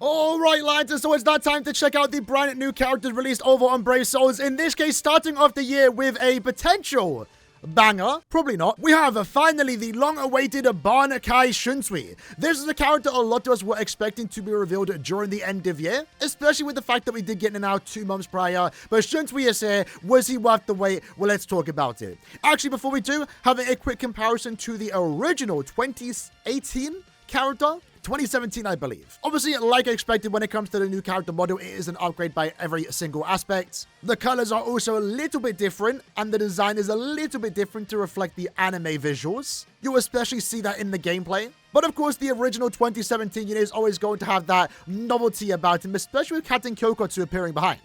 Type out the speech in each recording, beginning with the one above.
Alright lads, so it's that time to check out the brand new characters released over on Brave Souls. In this case, starting off the year with a potential banger. Probably not. We have finally the long-awaited BANKAI SHUNSUI. This is a character a lot of us were expecting to be revealed during the end of year, especially with the fact that we did get it now 2 months prior. But SHUNSUI is here. Was he worth the wait? Well, let's talk about it. Actually, before we do, having a quick comparison to the original 2018 character. 2017, I believe. Obviously, like I expected, when it comes to the new character model, it is an upgrade by every single aspect. The colors are also a little bit different, and the design is a little bit different to reflect the anime visuals. You'll especially see that in the gameplay. But of course, the original 2017 unit is always going to have that novelty about him, especially with Captain Kokotsu appearing behind.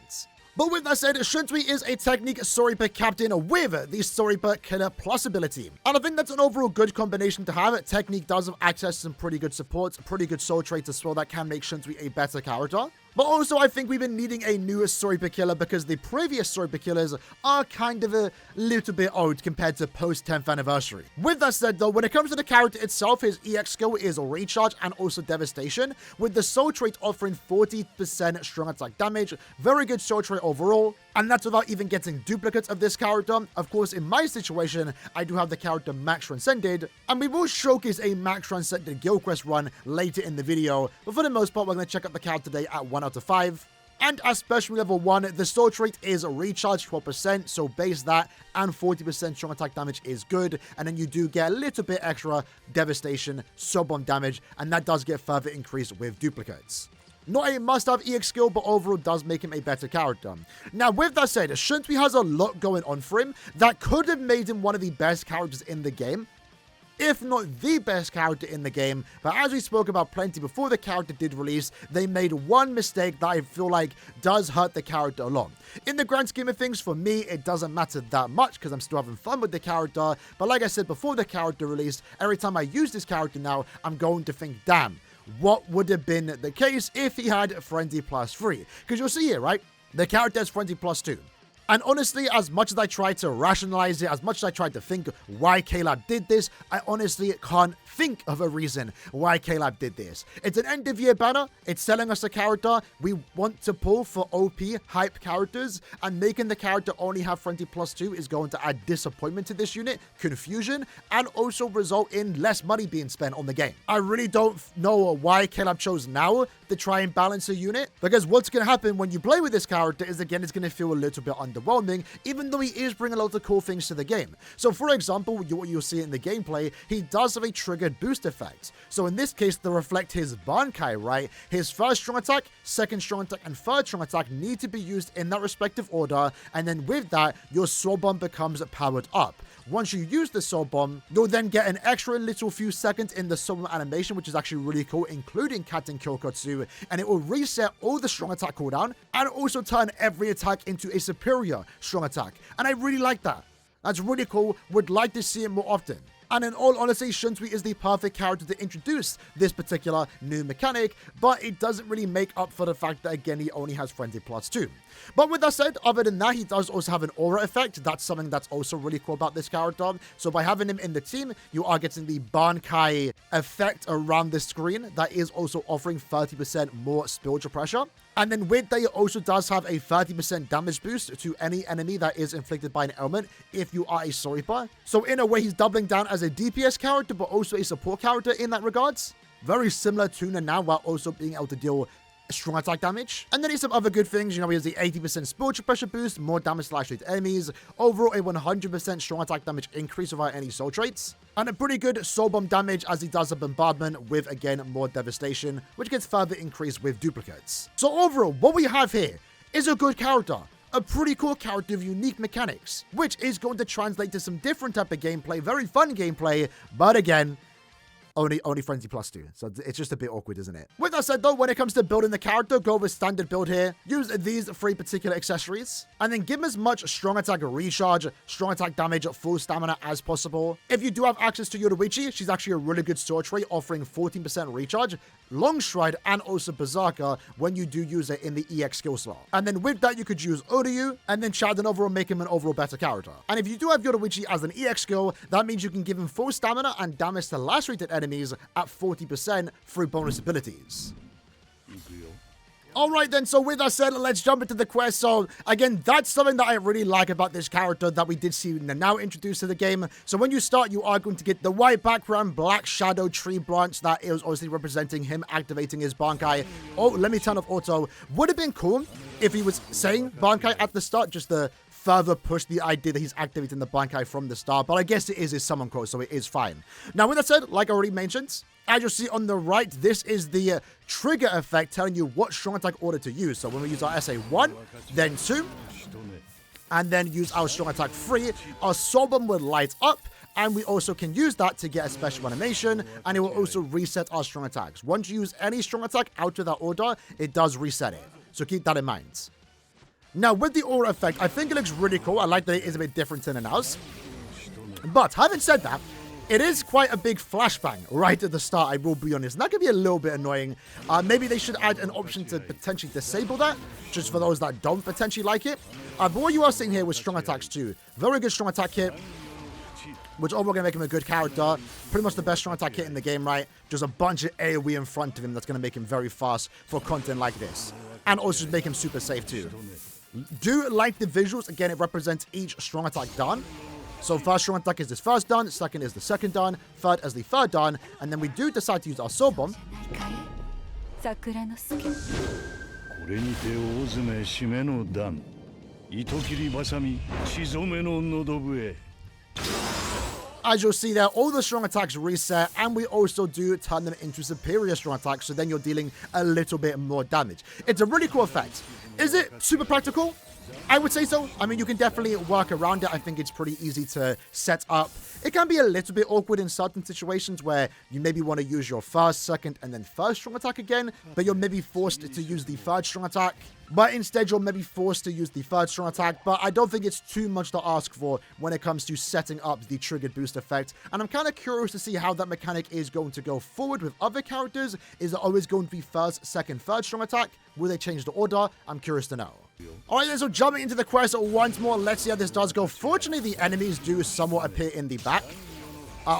But with that said, Shunsui is a technique Soripa captain with the Soripa killer plus ability. And I think that's an overall good combination to have. Technique does have access to some pretty good supports, pretty good soul traits as well that can make Shunsui a better character. But also, I think we've been needing a new Soripa killer because the previous Soripa killers are kind of a little bit old compared to post-10th anniversary. With that said though, when it comes to the character itself, his EX skill is Recharge and also Devastation, with the soul trait offering 40% strong attack damage. Very good soul trait overall. And that's without even getting duplicates of this character. Of course, in my situation, I do have the character Max Transcended, and we will showcase a Max Transcended Guild Quest run later in the video. But for the most part, we're going to check out the character today at 1 out of 5. And as special level 1, the soul trait is Recharge 12%, so base that, and 40% strong attack damage is good. And then you do get a little bit extra Devastation, sub-bomb damage, and that does get further increased with duplicates. Not a must-have EX skill, but overall does make him a better character. Now, with that said, Shunsui has a lot going on for him that could have made him one of the best characters in the game, if not the best character in the game. But as we spoke about plenty before the character did release, they made one mistake that I feel like does hurt the character a lot. In the grand scheme of things, for me, it doesn't matter that much because I'm still having fun with the character. But like I said before the character released, every time I use this character now, I'm going to think, damn, what would have been the case if he had Frenzy plus 3? Because you'll see here, right? The character has Frenzy plus 2. And honestly, as much as I tried to rationalize it, as much as I tried to think why Caleb did this, I honestly can't think of a reason why Caleb did this. It's an end of year banner. It's selling us a character we want to pull for OP hype characters, and making the character only have Frenzy plus 2 is going to add disappointment to this unit, confusion, and also result in less money being spent on the game. I really don't know why Caleb chose now to try and balance a unit, because what's going to happen when you play with this character is, again, it's going to feel a little bit underwhelming, even though he is bringing a lot of cool things to the game. So for example, what you'll see in the gameplay, he does have a triggered boost effect. So in this case, to reflect his Bankai, right? His first strong attack, second strong attack, and third strong attack need to be used in that respective order, and then with that, your soul bomb becomes powered up. Once you use the soul bomb, you'll then get an extra little few seconds in the soul bomb animation, which is actually really cool, including Captain Kokotsu, and it will reset all the strong attack cooldown and also turn every attack into a superior strong attack. And I really like that. That's really cool. Would like to see it more often. And in all honesty, Shunsui is the perfect character to introduce this particular new mechanic, but it doesn't really make up for the fact that, again, he only has Frenzy plus 2. But with that said, other than that, he does also have an aura effect. That's something that's also really cool about this character. So by having him in the team, you are getting the Bankai effect around the screen that is also offering 30% more spiritual pressure. And then with that, it also does have a 30% damage boost to any enemy that is inflicted by an element if you are a Soripa. So in a way, he's doubling down as a DPS character, but also a support character in that regards. Very similar to now, while also being able to deal strong attack damage. And then he's some other good things. You know, he has the 80% spiritual pressure boost, more damage slash to enemies, overall a 100% strong attack damage increase without any soul traits, and a pretty good soul bomb damage as he does a bombardment with, again, more devastation, which gets further increased with duplicates. So overall, what we have here is a good character. A pretty cool character with unique mechanics, which is going to translate to some different type of gameplay, very fun gameplay, but again, only Frenzy plus 2. So it's just a bit awkward, isn't it? With that said though, when it comes to building the character, go with standard build here. Use these 3 particular accessories, and then give him as much strong attack recharge, strong attack damage, full stamina as possible. If you do have access to Yoruichi, she's actually a really good sword trait, offering 14% recharge, long stride, and also berserker when you do use it in the EX skill slot. And then with that, you could use Uryu, and then Chad and overall make him an overall better character. And if you do have Yoruichi as an EX skill, that means you can give him full stamina and damage to lacerated enemies at 40% through bonus abilities. Alright then, so with that said, let's jump into the quest. So, again, that's something that I really like about this character that we did see now introduced to the game. So when you start, you are going to get the white background, black shadow tree branch that is obviously representing him activating his Bankai. Oh, let me turn off auto. Would have been cool if he was saying Bankai at the start, just to further push the idea that he's activating the Bankai from the start. But I guess it is his summon quote, so it is fine. Now, with that said, like I already mentioned, as you'll see on the right, this is the trigger effect telling you what strong attack order to use. So when we use our SA1, then 2, and then use our strong attack 3, our soul bomb will light up, and we also can use that to get a special animation, and it will also reset our strong attacks. Once you use any strong attack out of that order, it does reset it. So keep that in mind. Now, with the aura effect, I think it looks really cool. I like that it is a bit different in and out. But having said that, it is quite a big flashbang right at the start, I will be honest. And that could be a little bit annoying. Maybe they should add an option to potentially disable that, just for those that don't potentially like it. But what you are seeing here with strong attacks too. Very good strong attack hit, which overall going to make him a good character. Pretty much the best strong attack hit in the game, right? Just a bunch of AoE in front of him that's going to make him very fast for content like this. And also just make him super safe too. Do like the visuals. Again, it represents each strong attack done. So first strong attack is this first done, second is the second done, third is the third done, and then we do decide to use our soul bomb. As you'll see there, all the strong attacks reset, and we also do turn them into superior strong attacks, so then you're dealing a little bit more damage. It's a really cool effect. Is it super practical? I would say so. I mean, you can definitely work around it. I think it's pretty easy to set up. It can be a little bit awkward in certain situations where you maybe want to use your first, second, and then third strong attack again, but you're maybe forced to use the third strong attack. But instead, you're maybe forced to use the third strong attack, but I don't think it's too much to ask for when it comes to setting up the triggered boost effect. And I'm kind of curious to see how that mechanic is going to go forward with other characters. Is it always going to be first, second, third strong attack? Will they change the order? I'm curious to know. Alright then, so jumping into the quest once more, let's see how this does go. Fortunately, the enemies do somewhat appear in the back.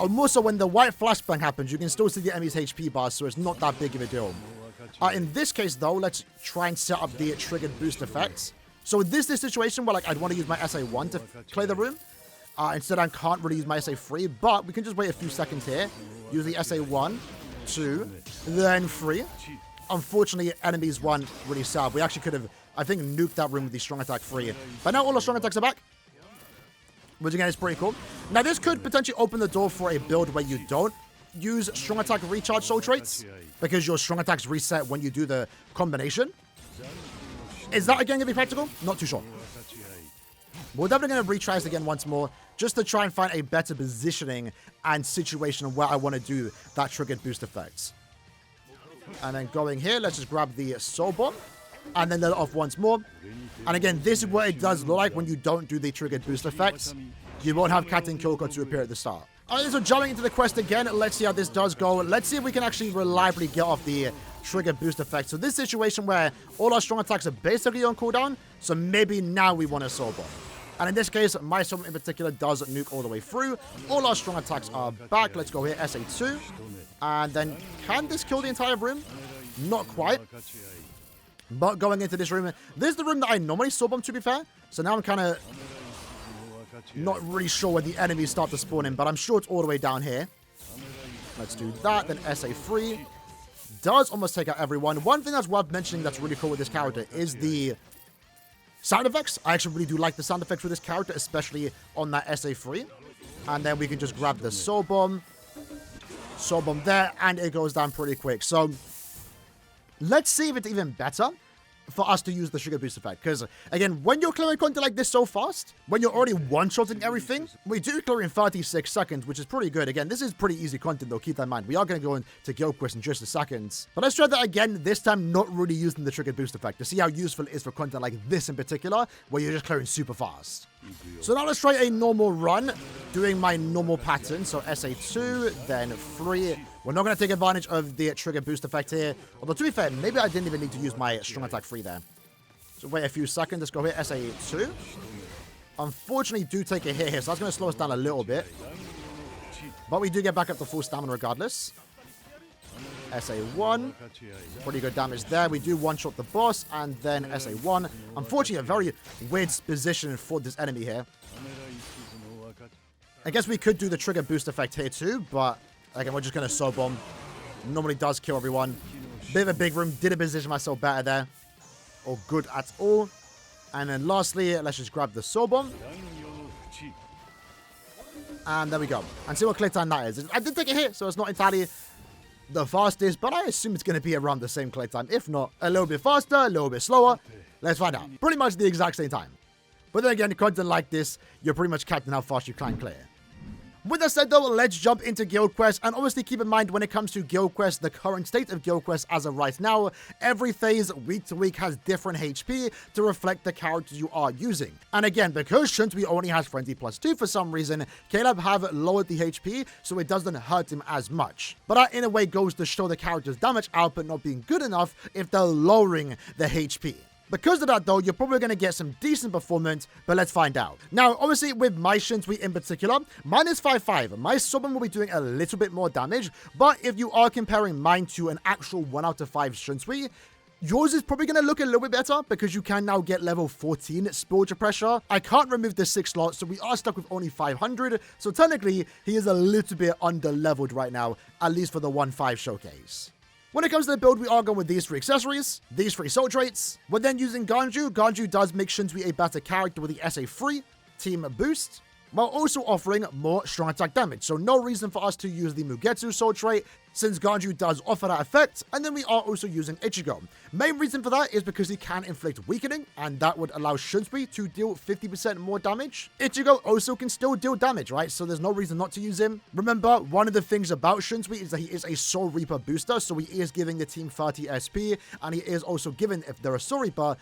More so when the white flashbang happens, you can still see the enemy's HP bar, so it's not that big of a deal. In this case, though, let's try and set up the triggered boost effects. So this is the situation where like I'd want to use my SA1 to clear the room. Instead, I can't really use my SA3, but we can just wait a few seconds here. Use the SA1, 2, then 3. Unfortunately, enemies weren't really sad. We actually could have, I think, nuked that room with the strong attack 3. But now all the strong attacks are back, which again is pretty cool. Now, this could potentially open the door for a build where you don't use strong attack recharge soul traits, because your strong attacks reset when you do the combination. Is that again going to be practical? Not too sure. We're definitely going to retry this again once more, just to try and find a better positioning and situation where I want to do that triggered boost effect. And then going here, let's just grab the soul bomb, and then let it off once more. And again, this is what it does look like when you don't do the triggered boost effect. You won't have Captain Kyoko to appear at the start. Alright, so jumping into the quest again, let's see how this does go. Let's see if we can actually reliably get off the triggered boost effect. So this situation where all our strong attacks are basically on cooldown, so maybe now we want a soul bomb. And in this case, my soul bomb in particular does nuke all the way through. All our strong attacks are back. Let's go here, SA2. And then, can this kill the entire room? Not quite. But going into this room, this is the room that I normally soul bomb, to be fair. So now I'm kind of not really sure where the enemies start to spawn in, but I'm sure it's all the way down here. Let's do that. Then SA3 does almost take out everyone. One thing that's worth mentioning that's really cool with this character is the sound effects. I actually really do like the sound effects with this character, especially on that SA3. And then we can just grab the soul bomb there, and it goes down pretty quick. So let's see if it's even better for us to use the trigger boost effect. Because, again, when you're clearing content like this so fast, when you're already one-shotting everything, we do clear in 36 seconds, which is pretty good. Again, this is pretty easy content, though. Keep that in mind. We are going to go into Guild Quest in just a second. But let's try that again, this time not really using the trigger boost effect, to see how useful it is for content like this in particular, where you're just clearing super fast. So now let's try a normal run, doing my normal pattern. So SA2, then 3. We're not going to take advantage of the trigger boost effect here. Although, to be fair, maybe I didn't even need to use my strong attack 3 there. So wait a few seconds. Let's go here, SA2. Unfortunately, do take a hit here, so that's going to slow us down a little bit. But we do get back up to full stamina regardless. SA1. Pretty good damage there. We do one-shot the boss, and then SA1. Unfortunately, a very weird position for this enemy here. I guess we could do the trigger boost effect here too, but again, we're just going to soul bomb. Normally does kill everyone. Bit of a big room. Didn't position myself better there. Or good at all. And then lastly, let's just grab the soul bomb. And there we go. And see what click time that is. I did take a hit, so it's not entirely the fastest, but I assume it's going to be around the same click time. If not, a little bit faster, a little bit slower. Let's find out. Pretty much the exact same time. But then again, content like this, you're pretty much capped in how fast you climb clear. With that said though, let's jump into Guild Quest, and obviously keep in mind when it comes to Guild Quest, the current state of Guild Quest as of right now, every phase week to week has different HP to reflect the characters you are using. And again, because Shunsui only has Frenzy +2 for some reason, Caleb have lowered the HP so it doesn't hurt him as much. But that in a way goes to show the character's damage output not being good enough if they're lowering the HP. Because of that though, you're probably going to get some decent performance, but let's find out. Now, obviously with my Shunsui in particular, mine is 5-5. My summon will be doing a little bit more damage, but if you are comparing mine to an actual 1 out of 5 Shunsui, yours is probably going to look a little bit better because you can now get level 14 Spiritual Pressure. I can't remove the 6 slot, so we are stuck with only 500. So technically, he is a little bit under-leveled right now, at least for the 1-5 showcase. When it comes to the build, we are going with these 3 accessories, these 3 soul traits. We're then using Ganju. Ganju does make Shunsui a better character with the SA3 team boost, while also offering more strong attack damage. So no reason for us to use the Mugetsu soul trait, since Ganju does offer that effect, and then we are also using Ichigo. Main reason for that is because he can inflict weakening, and that would allow Shunsui to deal 50% more damage. Ichigo also can still deal damage, right? So there's no reason not to use him. Remember, one of the things about Shunsui is that he is a Soul Reaper booster, so he is giving the team 30 SP, and he is also giving, if they're a Soul Reaper,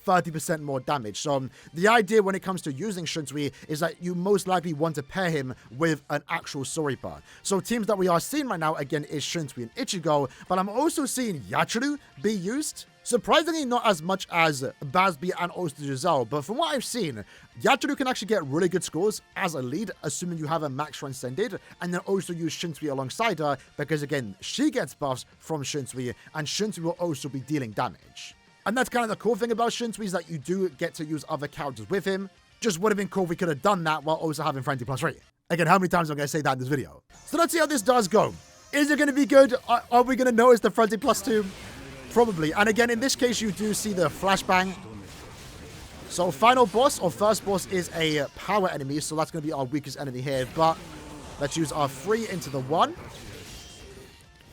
30% more damage. So the idea when it comes to using Shunsui is that you most likely want to pair him with an actual Soul Reaper. So teams that we are seeing right now, again, is Shunsui and Ichigo, but I'm also seeing Yachiru be used. Surprisingly, not as much as Basby and also Giselle, but from what I've seen, Yachiru can actually get really good scores as a lead, assuming you have a max transcended, and then also use Shunsui alongside her, because again, she gets buffs from Shunsui, and Shunsui will also be dealing damage. And that's kind of the cool thing about Shunsui, is that you do get to use other characters with him. Just would have been cool if we could have done that while also having Frenzy +3. Again, how many times am I going to say that in this video? So let's see how this does go. Is it going to be good? Are we going to notice the Frenzy +2? Probably. And again, in this case, you do see the flashbang. So final boss, or first boss, is a power enemy. So that's going to be our weakest enemy here. But let's use our 3 into the 1.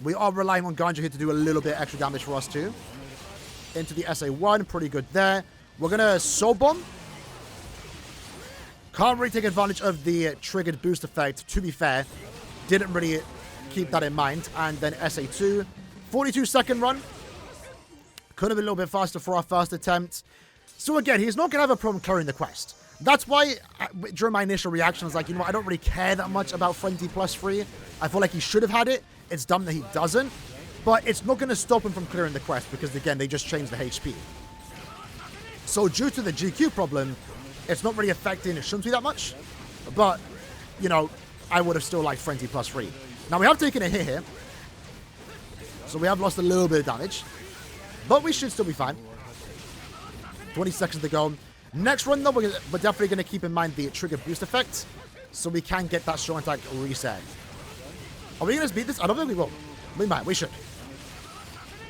We are relying on Ganju here to do a little bit extra damage for us too. Into the SA1, pretty good there. We're going to Soul Bomb. Can't really take advantage of the triggered boost effect, to be fair. Didn't really keep that in mind. And then SA2, 42-second run. Could have been a little bit faster for our first attempt. So again, he's not going to have a problem clearing the quest. That's why, during my initial reaction, I was like, you know what, I don't really care that much about Frenzy +3. I feel like he should have had it. It's dumb that he doesn't. But it's not going to stop him from clearing the quest because, again, they just changed the HP. So due to the GQ problem, it's not really affecting Shunsui that much. But, you know, I would have still liked Frenzy +3. Now, we have taken a hit here. So we have lost a little bit of damage. But we should still be fine. 20 seconds to go. Next run, though, we're definitely going to keep in mind the trigger boost effect. So we can get that strong attack reset. Are we going to beat this? I don't think we will. We might. We should.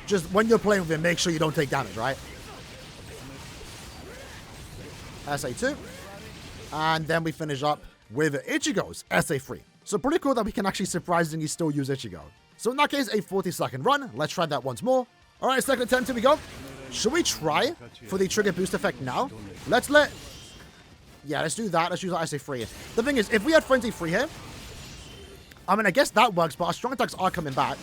Just when you're playing with him, make sure you don't take damage, right? SA2. And then we finish up with Ichigo's SA3. So pretty cool that we can actually surprisingly still use Ichigo. So in that case, a 40-second run. Let's try that once more. All right, second attempt. Here we go. Should we try for the trigger boost effect now? Let's do that. Let's use our SA3. The thing is, if we had Frenzy 3 here, I mean, I guess that works, but our strong attacks are coming back.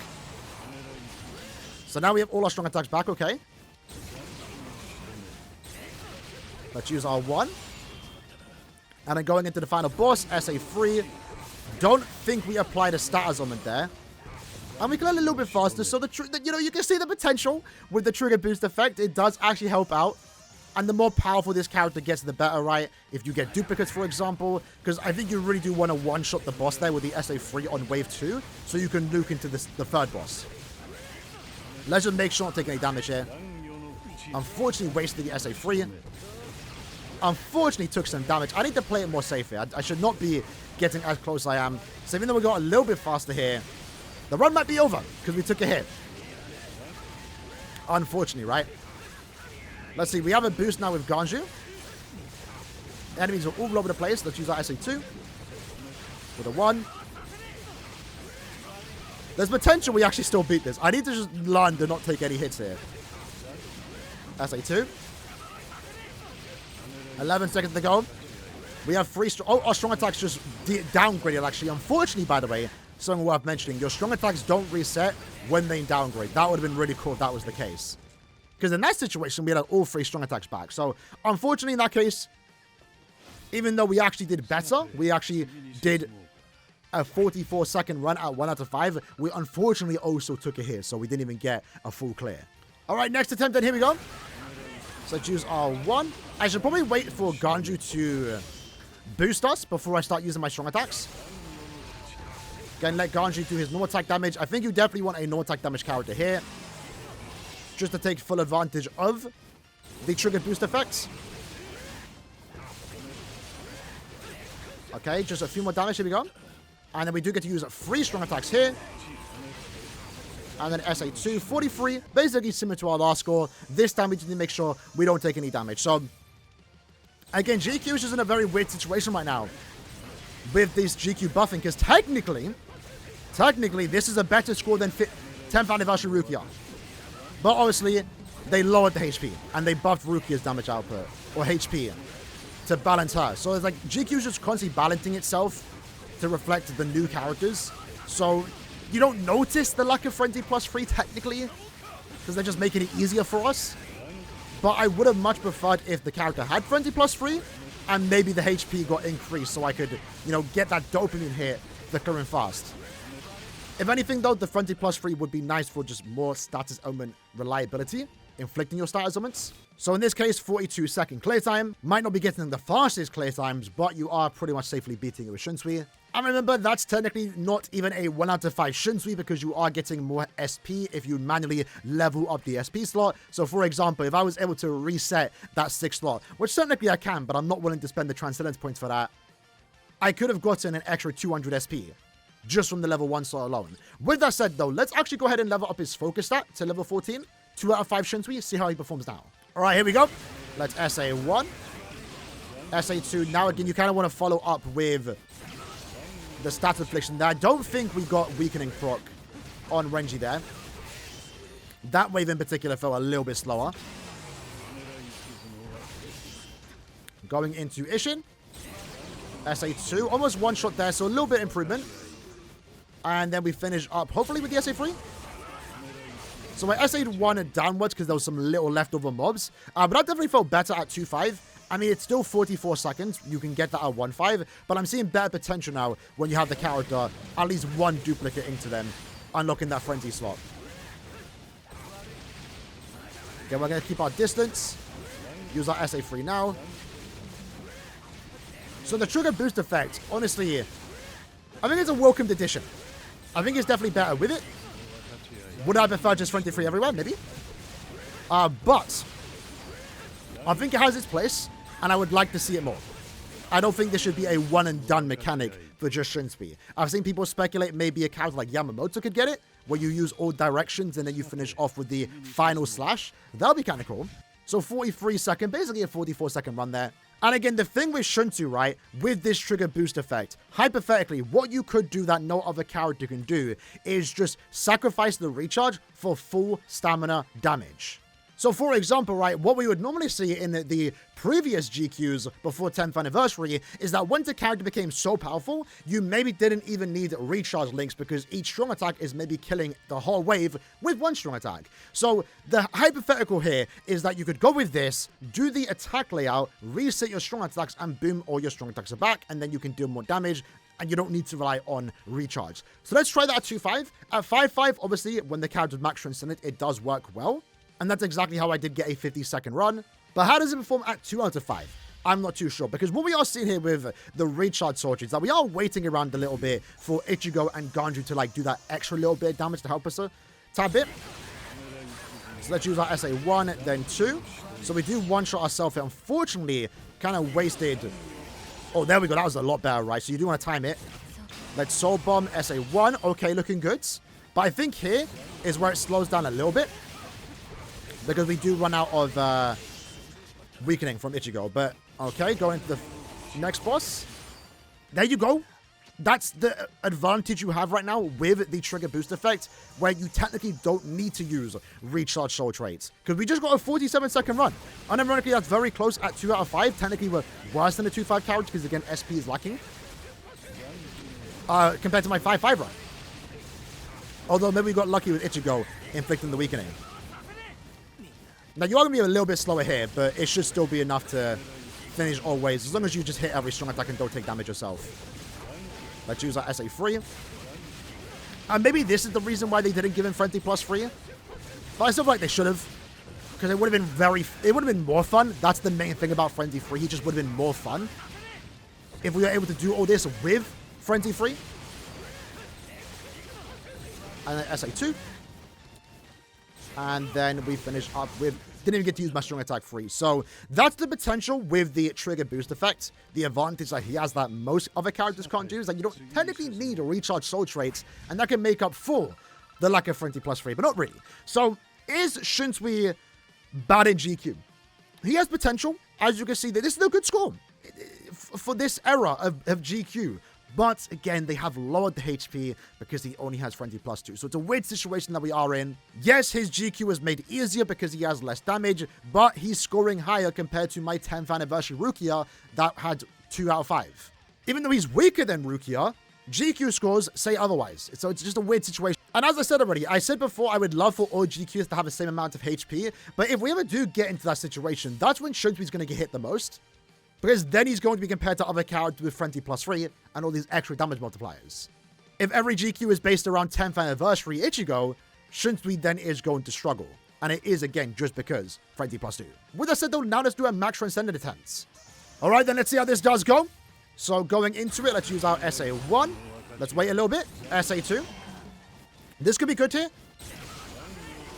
So now we have all our strong attacks back, okay. Let's use our 1. And then going into the final boss, SA3. Don't think we applied a status element there. And we can learn a little bit faster, so you can see the potential with the trigger boost effect. It does actually help out. And the more powerful this character gets, the better, right? If you get duplicates, for example. Because I think you really do want to one-shot the boss there with the SA3 on wave 2. So you can nuke into the third boss. Let's just make sure not taking any damage here. Unfortunately, wasted the SA3. Unfortunately, took some damage. I need to play it more safe here. I should not be getting as close as I am. So even though we got a little bit faster here, the run might be over because we took a hit. Unfortunately, right? Let's see. We have a boost now with Ganju. Enemies are all over the place. Let's use our SA2. With a 1. There's potential we actually still beat this. I need to just learn to not take any hits here. SA2. 11 seconds to go. We have 3 strong... Oh, our strong attacks just downgraded, actually. Unfortunately, by the way, something worth mentioning. Your strong attacks don't reset when they downgrade. That would have been really cool if that was the case. Because in that situation, we had all 3 strong attacks back. So, unfortunately, in that case, even though we actually did better, we actually did a 44-second run at 1 out of 5. We unfortunately also took a hit, so we didn't even get a full clear. All right, next attempt, then here we go. So choose R1. I should probably wait for Ganju to boost us before I start using my strong attacks. Again, let Ganju do his normal attack damage. I think you definitely want a normal attack damage character here, just to take full advantage of the trigger boost effects. Okay, just a few more damage. Here we go. And then we do get to use 3 strong attacks here. And then SA2, 43. Basically similar to our last score. This time we just need to make sure we don't take any damage. So, again, GQ is just in a very weird situation right now with this GQ buffing. Because technically, this is a better score than 10th Anniversary Rukia. But obviously, they lowered the HP. And they buffed Rukia's damage output. Or HP. To balance her. So it's like GQ is just constantly balancing itself to reflect the new characters. So you don't notice the lack of Frenzy +3 technically, because they're just making it easier for us. But I would have much preferred if the character had Frenzy +3 and maybe the HP got increased so I could, you know, get that dopamine hit flickering fast. If anything though, the Frenzy +3 would be nice for just more status element reliability, inflicting your status elements. So in this case, 42-second clear time. Might not be getting the fastest clear times, but you are pretty much safely beating it with Shunsui. And remember, that's technically not even a 1 out of 5 Shunsui because you are getting more SP if you manually level up the SP slot. So for example, if I was able to reset that 6th slot, which technically I can, but I'm not willing to spend the Transcendence points for that, I could have gotten an extra 200 SP just from the level 1 slot alone. With that said though, let's actually go ahead and level up his focus stat to level 14. 2 out of 5 Shunsui, see how he performs now. All right, here we go. Let's SA1. SA2. Now again, you kind of want to follow up with the stat affliction there. I don't think we got weakening proc on Renji there. That wave in particular felt a little bit slower. Going into Ishin. SA2. Almost one shot there, so a little bit improvement. And then we finish up, hopefully, with the SA3. So I SA'd 1 downwards because there was some little leftover mobs. But that definitely felt better at 2.5. I mean, it's still 44 seconds. You can get that at 1.5. But I'm seeing better potential now when you have the character at least 1 duplicate into them, unlocking that frenzy slot. Okay, we're going to keep our distance. Use our SA3 now. So the trigger boost effect, honestly, I think it's a welcomed addition. I think it's definitely better with it. Would I prefer just 23 everywhere? Maybe. But I think it has its place, and I would like to see it more. I don't think this should be a one-and-done mechanic for just Shunsui. I've seen people speculate maybe a character like Yamamoto could get it, where you use all directions and then you finish off with the final slash. That would be kind of cool. So 43-second, basically a 44-second run there. And again, the thing with Shunsui, right, with this trigger boost effect, hypothetically, what you could do that no other character can do is just sacrifice the recharge for full stamina damage. So for example, right, what we would normally see in the previous GQs before 10th anniversary is that once the character became so powerful, you maybe didn't even need recharge links because each strong attack is maybe killing the whole wave with 1 strong attack. So the hypothetical here is that you could go with this, do the attack layout, reset your strong attacks, and boom, all your strong attacks are back, and then you can do more damage, and you don't need to rely on recharge. So let's try that at 2.5. At 5.5, obviously, when the character's max transcendent, it does work well. And that's exactly how I did get a 50-second run. But how does it perform at 2 out of 5? I'm not too sure. Because what we are seeing here with the recharge soldiers is that we are waiting around a little bit for Ichigo and Ganju to like do that extra little bit of damage to help us a tad bit. So let's use our SA1, then 2. So we do one-shot ourselves here. Unfortunately, kind of wasted. Oh, there we go. That was a lot better, right? So you do want to time it. Let's Soul Bomb, SA1. Okay, looking good. But I think here is where it slows down a little bit. Because we do run out of weakening from Ichigo. But, okay, going into the next boss. There you go. That's the advantage you have right now with the trigger boost effect, where you technically don't need to use recharge soul traits. Because we just got a 47-second run. Unironically, that's very close at 2 out of 5. Technically, we're worse than the 2-5 character because, again, SP is lacking. Compared to my 5-5 run. Although, maybe we got lucky with Ichigo inflicting the weakening. Now, you are going to be a little bit slower here, but it should still be enough to finish all ways, as long as you just hit every strong attack and don't take damage yourself. Let's use our SA3. And maybe this is the reason why they didn't give him Frenzy plus 3. But I still feel like they should have. Because it would have been more fun. That's the main thing about Frenzy 3. He just would have been more fun if we were able to do all this with Frenzy 3. And then SA2. And then we finish up with... Didn't even get to use my strong attack 3. So that's the potential with the trigger boost effect. The advantage that he has that most other characters can't do is that you don't technically need to recharge soul traits, and that can make up for the lack of Frenzy plus 3, but not really. So is Shunsui bad in GQ? He has potential. As you can see, this is a good score for this era of GQ. But again, they have lowered the HP because he only has Frenzy plus 2. So it's a weird situation that we are in. Yes, his GQ is made easier because he has less damage, but he's scoring higher compared to my 10th anniversary Rukia that had 2 out of 5. Even though he's weaker than Rukia, GQ scores say otherwise. So it's just a weird situation. And as I said already, I said before I would love for all GQs to have the same amount of HP. But if we ever do get into that situation, that's when Shunsui's going to get hit the most. Because then he's going to be compared to other characters with Frenzy plus 3 and all these extra damage multipliers. If every GQ is based around 10th anniversary Ichigo, Shunsui then is going to struggle. And it is, again, just because Frenzy plus 2. With that said, though, now let's do a max transcendent attempt. Alright, then let's see how this does go. So going into it, let's use our SA1. Let's wait a little bit. SA2. This could be good here.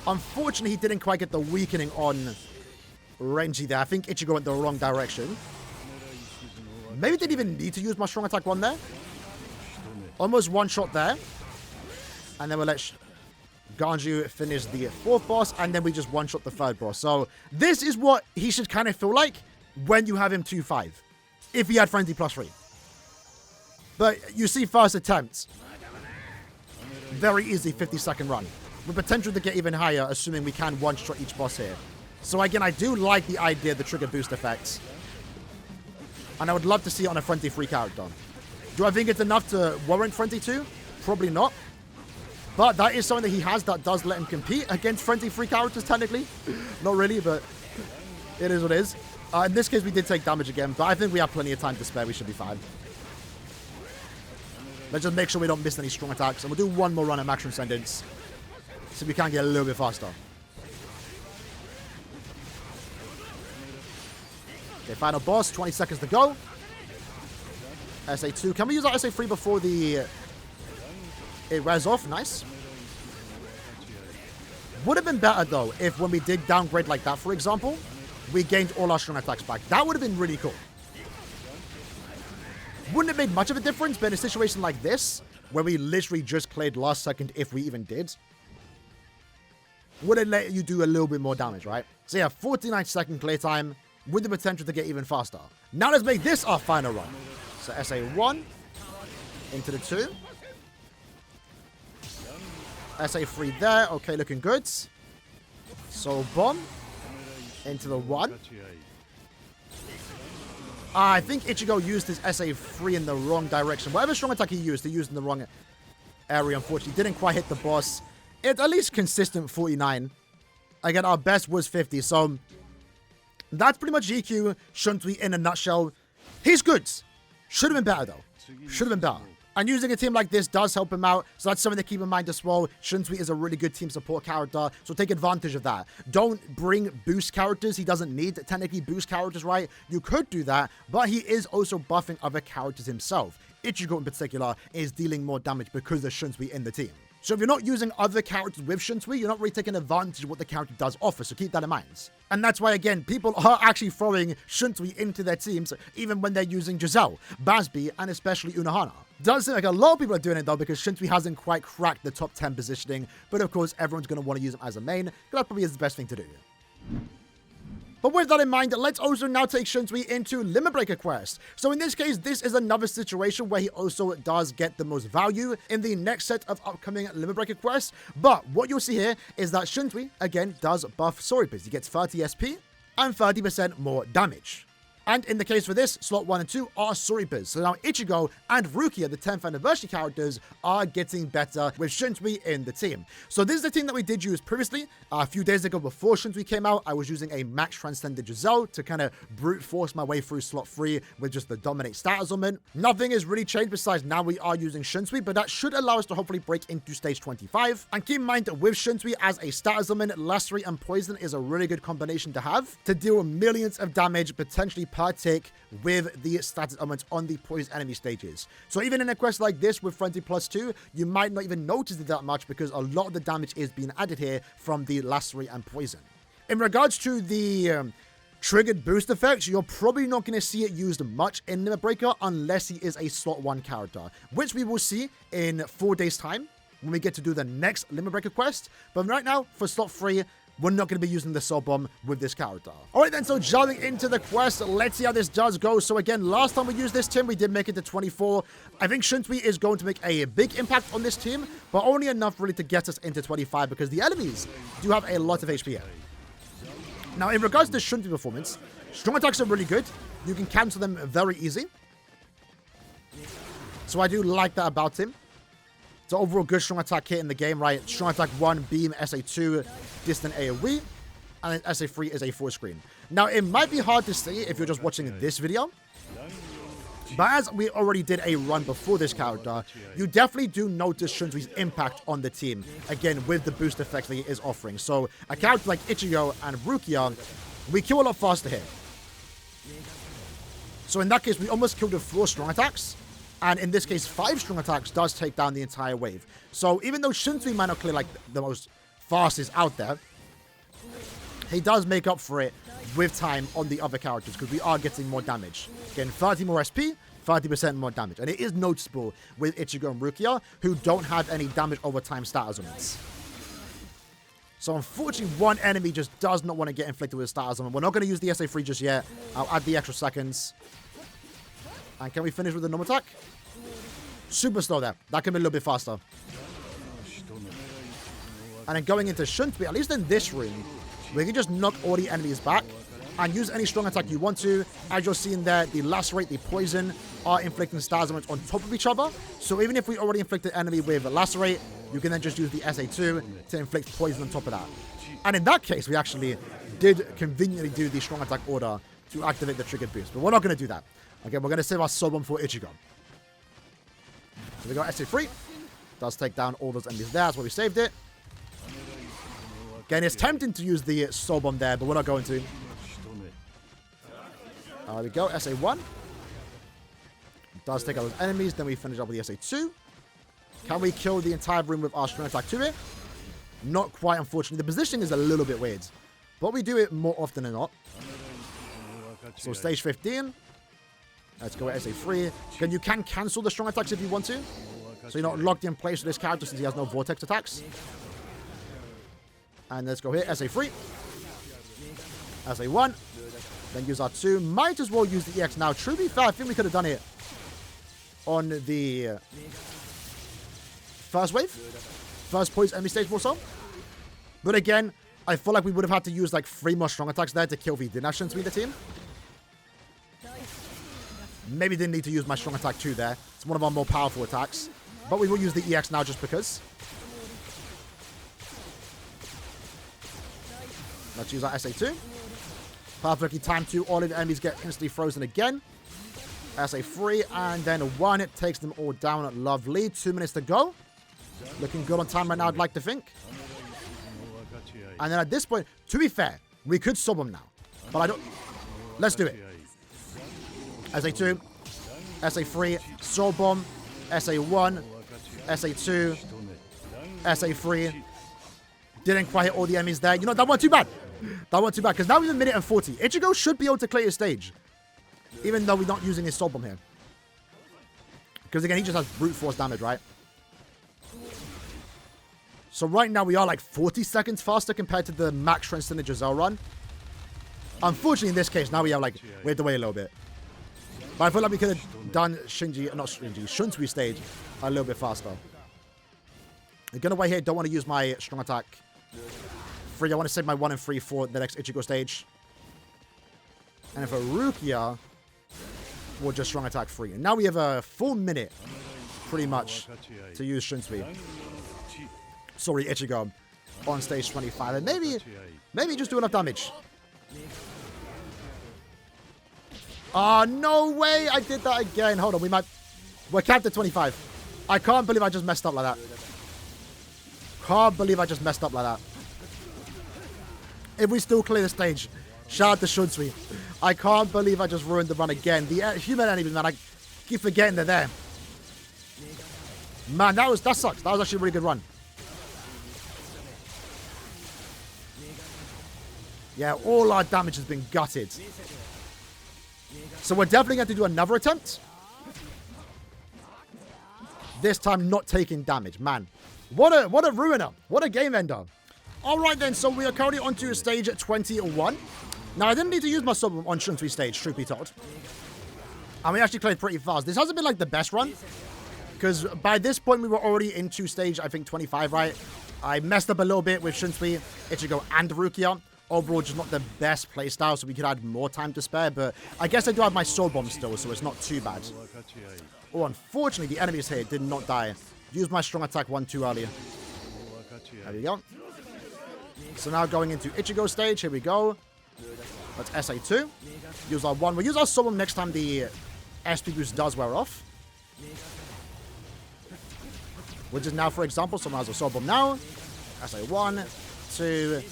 Unfortunately, he didn't quite get the weakening on Renji there. I think Ichigo went the wrong direction. Maybe didn't even need to use my strong attack 1 there. Almost one shot there. And then we'll let Ganju finish the 4th boss. And then we just one shot the 3rd boss. So this is what he should kind of feel like when you have him 2-5. If he had Frenzy plus 3. But you see first attempt. Very easy 50-second run. With potential to get even higher, assuming we can one shot each boss here. So again, I do like the idea of the trigger boost effects. And I would love to see it on a Frenzy 3 character. Do I think it's enough to warrant Frenzy 2? Probably not. But that is something that he has that does let him compete against Frenzy 3 characters, technically. Not really, but it is what it is. In this case, we did take damage again, but I think we have plenty of time to spare. We should be fine. Let's just make sure we don't miss any strong attacks. And we'll do one more run at max transcendence, so we can get a little bit faster. Okay, final boss, 20 seconds to go. SA2. Can we use our SA3 before it wears off? Nice. Would have been better, though, if when we did downgrade like that, for example, we gained all our strong attacks back. That would have been really cool. Wouldn't have made much of a difference, but in a situation like this, where we literally just played last second, if we even did, would have let you do a little bit more damage, right? So yeah, 49-second clear time, with the potential to get even faster. Now let's make this our final run. So SA1 into the 2. SA3 there. Okay, looking good. So bomb into the 1. I think Ichigo used his SA3 in the wrong direction. Whatever strong attack he used in the wrong area, unfortunately. Didn't quite hit the boss. It's at least consistent 49. Again, our best was 50, so that's pretty much GQ Shunsui in a nutshell. He's good. Should have been better, though. Should have been better. And using a team like this does help him out, so that's something to keep in mind as well. Shunsui is a really good team support character, so take advantage of that. Don't bring boost characters. He doesn't need technically boost characters, right? You could do that, but he is also buffing other characters himself. Ichigo in particular is dealing more damage because of Shunsui in the team. So if you're not using other characters with Shunsui, you're not really taking advantage of what the character does offer, so keep that in mind. And that's why, again, people are actually throwing Shunsui into their teams, even when they're using Giselle, Basby, and especially Unohana. Does seem like a lot of people are doing it, though, because Shunsui hasn't quite cracked the top 10 positioning, but of course, everyone's going to want to use him as a main, because that probably is the best thing to do. But with that in mind, let's also now take Shunsui into Limit Breaker Quest. So in this case, this is another situation where he also does get the most value in the next set of upcoming Limit Breaker Quests. But what you'll see here is that Shunsui, again, does buff Soribus. He gets 30 SP and 30% more damage. And in the case for this, slot 1 and 2 are Soribus. So now Ichigo and Rukia, the 10th anniversary characters, are getting better with Shunsui in the team. So this is the team that we did use previously. A few days ago before Shunsui came out, I was using a max transcended Giselle to kind of brute force my way through slot 3 with just the dominate status element. Nothing has really changed besides now we are using Shunsui, but that should allow us to hopefully break into stage 25. And keep in mind that with Shunsui as a status element, Lacerate and Poison is a really good combination to have to deal millions of damage, potentially per tick, with the status elements on the poised enemy stages. So even in a quest like this with Frenzy plus 2, you might not even notice it that much because a lot of the damage is being added here from the Lacerate and Poison. In regards to the triggered boost effects, you're probably not going to see it used much in Limit Breaker unless he is a slot 1 character, which we will see in 4 days time when we get to do the next Limit Breaker quest. But right now, for slot 3, we're not going to be using the Soul Bomb with this character. Alright then, so jumping into the quest, let's see how this does go. So again, last time we used this team, we did make it to 24. I think Shunsui is going to make a big impact on this team, but only enough really to get us into 25 because the enemies do have a lot of HP here. Now, in regards to Shunsui performance, strong attacks are really good. You can cancel them very easy. So I do like that about him. So overall good strong attack hit in the game, right? Strong attack 1, beam, SA2, distant AoE, and then SA3 is a full screen. Now, it might be hard to see if you're just watching this video, but as we already did a run before this character, you definitely do notice Shunsui's impact on the team, again, with the boost effects that he is offering. So a character like Ichigo and Rukia, we kill a lot faster here. So in that case, we almost killed with 4 strong attacks. And in this case, 5 strong attacks does take down the entire wave. So even though Shunsui might not clear like the most fastest out there, he does make up for it with time on the other characters because we are getting more damage. Again, 30 more SP, 30% more damage. And it is noticeable with Ichigo and Rukia, who don't have any damage over time status elements. So unfortunately, one enemy just does not want to get inflicted with a status element. We're not going to use the SA3 just yet. I'll add the extra seconds. And can we finish with the normal attack? Super slow there. That can be a little bit faster. And then going into Shunsui, at least in this room, we can just knock all the enemies back and use any strong attack you want to. As you're seeing there, the Lacerate, the Poison are inflicting status elements on top of each other. So even if we already inflicted enemy with Lacerate, you can then just use the SA2 to inflict Poison on top of that. And in that case, we actually did conveniently do the strong attack order to activate the triggered boost. But we're not going to do that. Okay, we're going to save our Soul Bomb for Ichigo. So we got SA3. Does take down all those enemies there. That's why we saved it. Again, it's tempting to use the Soul Bomb there, but we're not going to. There we go, SA1. Does take out those enemies. Then we finish up with the SA2. Can we kill the entire room with our strong attack 2 here? Not quite, unfortunately. The positioning is a little bit weird, but we do it more often than not. So stage 15. Let's go with SA3. Again, you can cancel the strong attacks if you want to. So you're not locked in place with this character since he has no vortex attacks. And let's go here, SA3. SA1. Then use our 2. Might as well use the EX now. True be fair, I think we could have done it on the first wave. First poison enemy stage more so. But again, I feel like we would have had to use like 3 more strong attacks there to kill the didn't have Shunsui the team. Maybe didn't need to use my strong attack 2 there. It's one of our more powerful attacks. But we will use the EX now just because. Let's use our SA2. Perfectly timed to. All of the enemies get instantly frozen again. SA3 and then 1. It takes them all down. Lovely. 2 minutes to go. Looking good on time right now, I'd like to think. And then at this point, to be fair, we could sub them now. But I don't... Let's do it. SA2, SA3, Soul Bomb, SA1, SA2, SA3. Didn't quite hit all the enemies there. You know, that wasn't too bad. That wasn't too bad, because now we're in a minute and 40. Ichigo should be able to clear his stage, even though we're not using his Soul Bomb here. Because again, he just has brute force damage, right? So right now we are like 40 seconds faster compared to the max strength Synergy Giselle run. Unfortunately, in this case, now we have to wait a little bit. But I feel like we could have done Shunsui stage a little bit faster. I'm gonna wait here. Don't want to use my strong attack 3. I want to save my 1 and 3 for the next Ichigo stage. And for Rukia, we'll just strong attack 3. And now we have a full minute, pretty much, to use Shunsui. Sorry, Ichigo on stage 25. And maybe just do enough damage. Oh, no way. I did that again. Hold on. We're capped at 25. I can't believe I just messed up like that. Can't believe I just messed up like that. If we still clear the stage, shout out to Shunsui. I can't believe I just ruined the run again. The human enemies, man, I keep forgetting they're there. Man, that sucks. That was actually a really good run. Yeah, all our damage has been gutted. So we're definitely going to do another attempt. This time not taking damage. Man, what a ruiner. What a game ender. All right then, so we are currently on to stage 21. Now, I didn't need to use my sub on Shunsui stage, truth be told. And we actually cleared pretty fast. This hasn't been like the best run, because by this point we were already into stage, I think, 25, right? I messed up a little bit with Shunsui, Ichigo, and Rukia. Overall, just not the best playstyle, so we could add more time to spare, but I guess I do have my Soul Bomb still, so it's not too bad. Oh, unfortunately, the enemies here did not die. Used my strong attack 1 too early. There we go. So now going into Ichigo stage, here we go. That's SA2. Use our 1. We'll use our Soul Bomb next time the SP boost does wear off. Which is now, for example, someone has a Soul Bomb now. SA1, 2,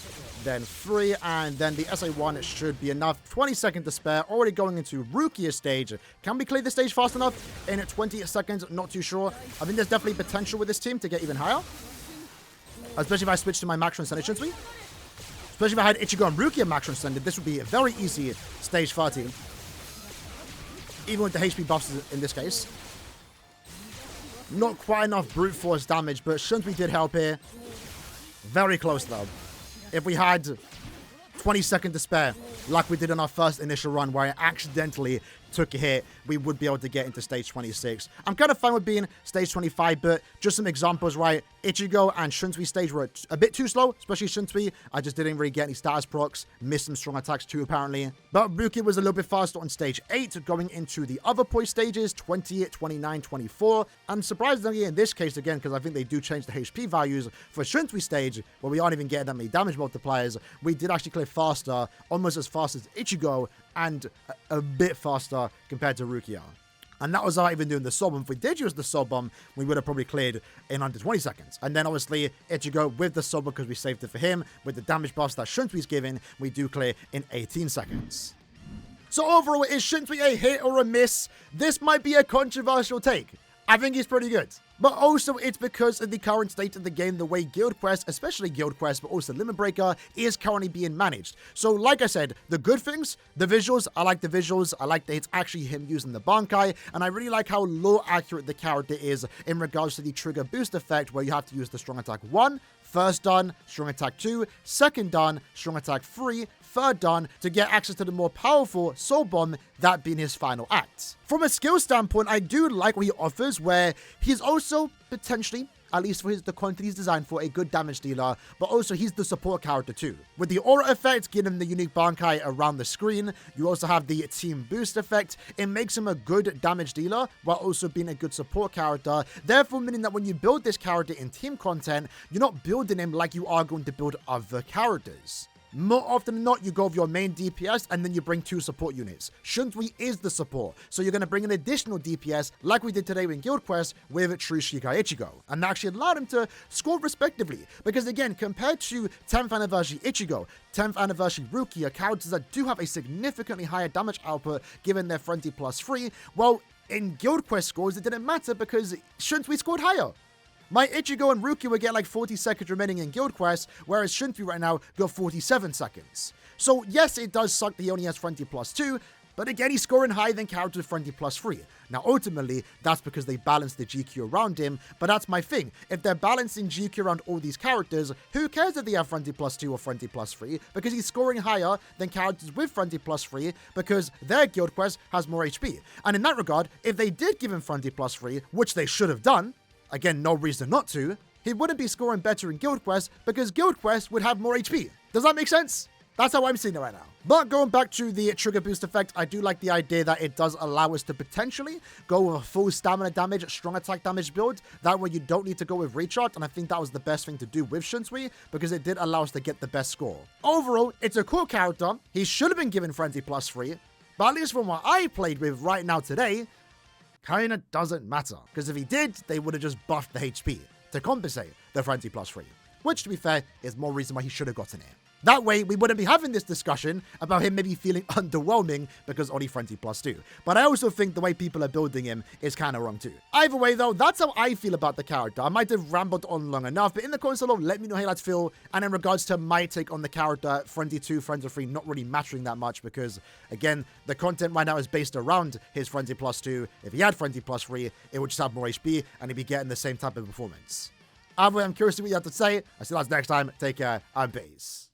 then 3, and then the SA1 should be enough. 20 seconds to spare. Already going into Rukia stage. Can we clear the stage fast enough in 20 seconds? Not too sure. I think there's definitely potential with this team to get even higher. Especially if I switch to my max transcended Shunsui. Especially if I had Ichigo and Rukia max transcended, this would be a very easy stage 30. Even with the HP buffs in this case. Not quite enough brute force damage, but Shunsui did help here. Very close though. If we had 20 seconds to spare, like we did on our first initial run where I accidentally took a hit, we would be able to get into stage 26. I'm kind of fine with being stage 25, but just some examples, right? Ichigo and Shunsui stage were a bit too slow, especially Shunsui. I just didn't really get any status procs. Missed some strong attacks too, apparently. But Rukia was a little bit faster on stage 8, going into the other point stages, 20, 29, 24. And surprisingly, in this case, again, because I think they do change the HP values for Shunsui stage, where we aren't even getting that many damage multipliers, we did actually clear faster, almost as fast as Ichigo, and a bit faster compared to Rukia. And that was not even doing the Soul Bomb. If we did use the Soul Bomb, we would have probably cleared in under 20 seconds. And then obviously Ichigo with the Soul Bomb, because we saved it for him, with the damage buffs that Shunsui's giving, we do clear in 18 seconds. So overall, is Shunsui a hit or a miss? This might be a controversial take. I think he's pretty good. But also, it's because of the current state of the game, the way Guild Quest, especially Guild Quest, but also Limit Breaker, is currently being managed. So, like I said, the good things, the visuals, I like the visuals. I like that it's actually him using the Bankai, and I really like how lore accurate the character is in regards to the trigger boost effect, where you have to use the Strong Attack 1, first done, Strong Attack 2, second done, Strong Attack 3, third done, to get access to the more powerful Soul Bomb, that being his final act. From a skill standpoint, I do like what he offers, where he's also potentially, at least for the content he's designed for, a good damage dealer, but also he's the support character too. With the aura effect giving him the unique Bankai around the screen, you also have the team boost effect. It makes him a good damage dealer while also being a good support character, therefore meaning that when you build this character in team content, you're not building him like you are going to build other characters. More often than not, you go with your main DPS and then you bring 2 support units. Shunsui is the support, so you're going to bring an additional DPS like we did today in Guild Quest with True Shikai Ichigo. And that actually allowed him to score respectively, because again, compared to 10th Anniversary Ichigo, 10th Anniversary Rukia, characters that do have a significantly higher damage output given their Frenzy +3, well, in Guild Quest scores, it didn't matter because Shunsui scored higher. My Ichigo and Ruki would get like 40 seconds remaining in Guild Quest, whereas Shunsui right now got 47 seconds. So yes, it does suck that he only has Frenzy plus 2, but again, he's scoring higher than characters with Frenzy plus 3. Now, ultimately, that's because they balance the GQ around him, but that's my thing. If they're balancing GQ around all these characters, who cares if they have Frenzy plus 2 or Frenzy plus 3? Because he's scoring higher than characters with Frenzy plus 3 because their Guild Quest has more HP. And in that regard, if they did give him Frenzy plus 3, which they should have done, again, no reason not to, he wouldn't be scoring better in Guild Quest because Guild Quest would have more HP. Does that make sense? That's how I'm seeing it right now. But going back to the trigger boost effect, I do like the idea that it does allow us to potentially go with a full stamina damage, strong attack damage build. That way you don't need to go with recharge, and I think that was the best thing to do with Shunsui because it did allow us to get the best score. Overall, it's a cool character. He should have been given Frenzy plus 3, but at least from what I played with right now today, kinda doesn't matter. Because if he did, they would have just buffed the HP to compensate the Frenzy plus 3. Which, to be fair, is more reason why he should have gotten it. That way, we wouldn't be having this discussion about him maybe feeling underwhelming because only Frenzy plus 2. But I also think the way people are building him is kind of wrong too. Either way though, that's how I feel about the character. I might have rambled on long enough, but in the comments below, let me know how you guys feel. And in regards to my take on the character, Frenzy 2, Frenzy 3 not really mattering that much because, again, the content right now is based around his Frenzy plus 2. If he had Frenzy plus 3, it would just have more HP and he'd be getting the same type of performance. Either way, I'm curious to see what you have to say. I'll see you guys next time. Take care and peace.